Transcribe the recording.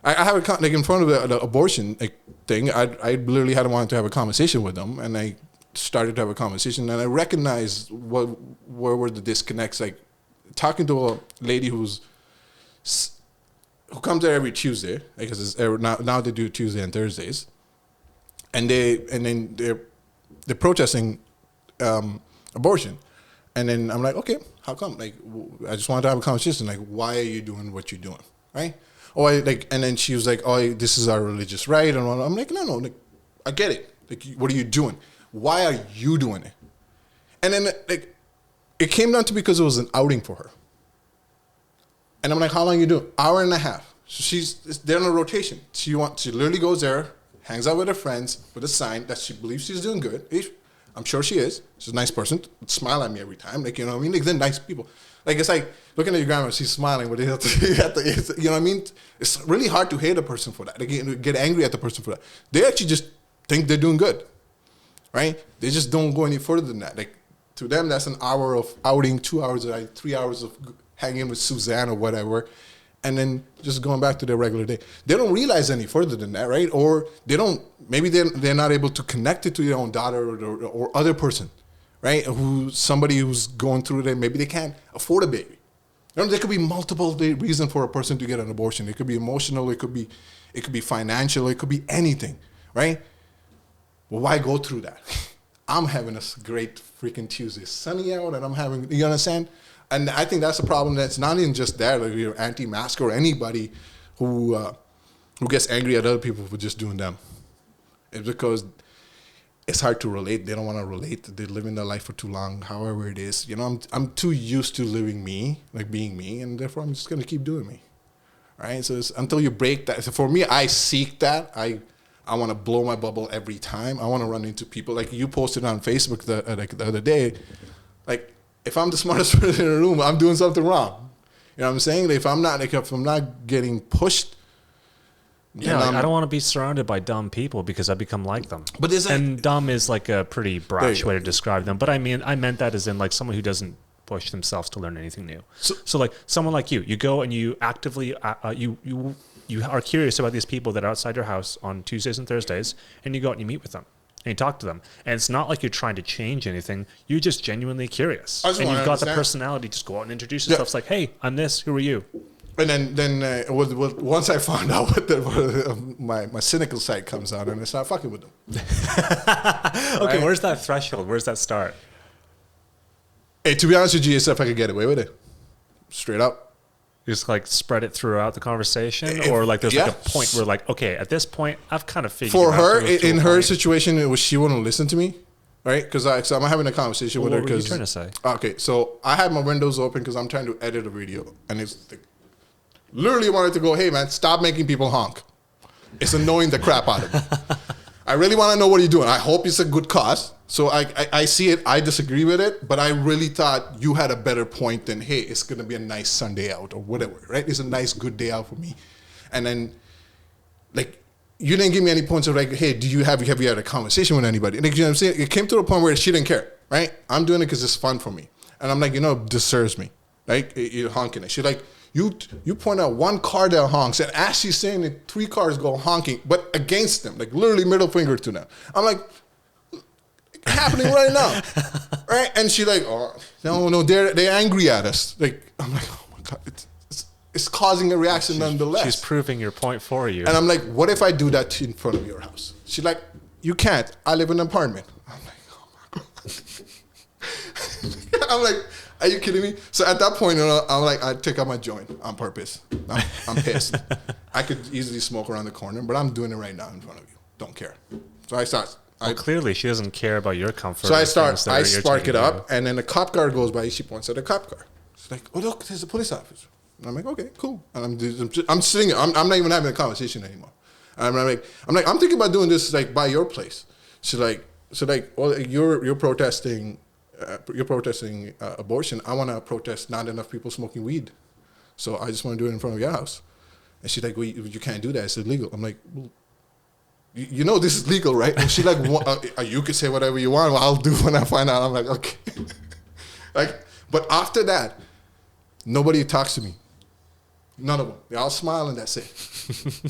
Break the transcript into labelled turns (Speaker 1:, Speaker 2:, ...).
Speaker 1: I have like in front of the abortion thing. I literally had wanted to have a conversation with them, and I started to have a conversation, and I recognized where were the disconnects. Like talking to a lady who comes there every Tuesday, because now they do Tuesday and Thursdays, and they're protesting abortion, and then I'm like, okay, how come? Like I just wanted to have a conversation. Like, why are you doing what you're doing, right? And then she was like, oh, this is our religious right, and I'm like, no, like I get it. Like, what are you doing? Why are you doing it? And then like it came down to because it was an outing for her. And I'm like, how long you doing? Hour and a half. So they're on a rotation. She literally goes there, hangs out with her friends with a sign that she believes she's doing good. I'm sure she is. She's a nice person. Smile at me every time. Like, you know what I mean? Like, they're nice people. Like, it's like looking at your grandma, she's smiling, but you know what I mean? It's really hard to hate a person for that. Like, get angry at the person for that. They actually just think they're doing good, right? They just don't go any further than that. Like, to them, that's an hour of outing, 2 hours, 3 hours of hanging with Suzanne or whatever, and then just going back to their regular day. They don't realize any further than that, right? Or maybe they're not able to connect it to their own daughter or other person, right? Somebody who's going through that, maybe they can't afford a baby. You know, there could be multiple reasons for a person to get an abortion. It could be emotional, it could be financial, it could be anything, right? Well, why go through that? I'm having a great freaking Tuesday. It's sunny out, and you understand? And I think that's a problem. That's not even just that. Like, you're anti-mask or anybody who gets angry at other people for just doing them. It's because it's hard to relate. They don't want to relate. They're living their life for too long, however it is. You know, I'm too used to living me, like being me, and therefore I'm just going to keep doing me. Right? So it's until you break that. So for me, I seek that. I want to blow my bubble every time. I want to run into people. Like you posted on Facebook the other day, like, if I'm the smartest person in the room, I'm doing something wrong. You know what I'm saying? If I'm not getting pushed,
Speaker 2: yeah, like I don't want to be surrounded by dumb people because I become like them.
Speaker 1: But
Speaker 2: and dumb is like a pretty brash way to describe them. But I meant that as in like someone who doesn't push themselves to learn anything new. So like someone like you go and you actively you are curious about these people that are outside your house on Tuesdays and Thursdays, and you go out and you meet with them. And you talk to them. And it's not like you're trying to change anything. You're just genuinely curious. And you've got the personality. Just go out and introduce yourself. It's like, hey, I'm this. Who are you?
Speaker 1: And then once I found out what my cynical side comes out, and I start fucking with them.
Speaker 2: Okay, right? Where's that threshold? Where's that start?
Speaker 1: Hey, to be honest with you, if I could get away with it. Straight up.
Speaker 2: You just like spread it throughout the conversation, or like there's like a point where like, okay, at this point I've kind of figured. For
Speaker 1: her, in her situation, it was she wouldn't listen to me, right? Because I'm having a conversation with her.
Speaker 2: What were you trying to say?
Speaker 1: Okay, so I had my windows open because I'm trying to edit a video, and it's like, literally wanted to go, hey man, stop making people honk. It's annoying the crap out of me. I really want to know what you're doing. I hope it's a good cause. So I see it. I disagree with it, but I really thought you had a better point than, hey, it's going to be a nice Sunday out or whatever, right? It's a nice, good day out for me. And then, like, you didn't give me any points of like, hey, have you had a conversation with anybody? Like, you know what I'm saying? It came to a point where she didn't care, right? I'm doing it because it's fun for me. And I'm like, this serves me, right? You're honking it. She's like, you point out one car that honks, and as she's saying it, 3 cars go honking, but against them, like literally middle finger to them. I'm like, happening right now, right? And she like, oh no, they're angry at us. Like, I'm like, oh my god, it's causing a reaction nonetheless.
Speaker 2: She's proving your point for you.
Speaker 1: And I'm like, what if I do that in front of your house? She's like, you can't. I live in an apartment. I'm like, oh my god. I'm like, are you kidding me? So at that point, I'm like, I take out my joint on purpose. I'm pissed. I could easily smoke around the corner, but I'm doing it right now in front of you. Don't care. So I start.
Speaker 2: Well, clearly she doesn't care about your comfort.
Speaker 1: So I spark it up, and then a cop car goes by. She points at the cop car. She's like, oh look, there's a police officer. And I'm like, okay, cool. And I'm sitting. I'm not even having a conversation anymore. And I'm thinking about doing this like by your place. She's like, well, you're protesting. You're protesting abortion. I want to protest not enough people smoking weed. So I just want to do it in front of your house. And she's like, well, you can't do that. It's illegal. I'm like, well, you know this is legal, right? And she's like, you can say whatever you want. Well, I'll do when I find out. I'm like, okay. Like, but after that, nobody talks to me. None of them. They all smile and that's it.